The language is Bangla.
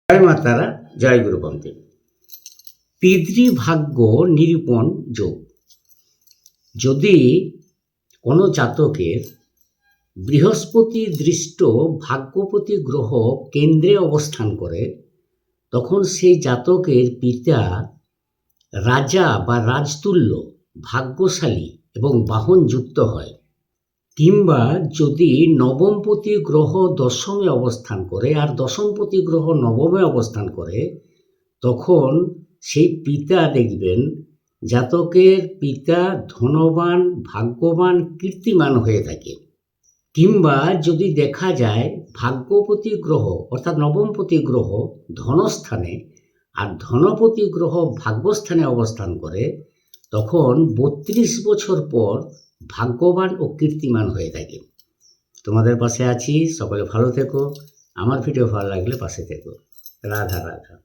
জয় মাতারা, জয় গুরুপন্থী। পিতৃভাগ্য নিরূপণ যোগ। যদি কোনো জাতকের বৃহস্পতি দৃষ্ট ভাগ্যপতি গ্রহ কেন্দ্রে অবস্থান করে, তখন সেই জাতকের পিতা রাজা বা রাজতুল্য, ভাগ্যশালী এবং বাহনযুক্ত হয়। কিংবা যদি নবমপতি গ্রহ দশমে অবস্থান করে আর দশমপতি গ্রহ নবমে অবস্থান করে, তখন সেই পিতা দেখবেন জাতকের পিতা ধনবান, ভাগ্যবান, কীর্তিমান হয়ে থাকে। কিংবা যদি দেখা যায় ভাগ্যপতি গ্রহ অর্থাৎ নবমপতি গ্রহ ধনস্থানে আর ধনপতি গ্রহ ভাগ্যস্থানে অবস্থান করে, তখন 32 বছর পর ভাগ্যবান ও কীর্তিমান হয়ে থাকে। তোমাদের পাশে আছি, সকলে ভালো থেকো। আমার ভিডিও ভালো লাগলে পাশে থেকো। রাধা রাধা।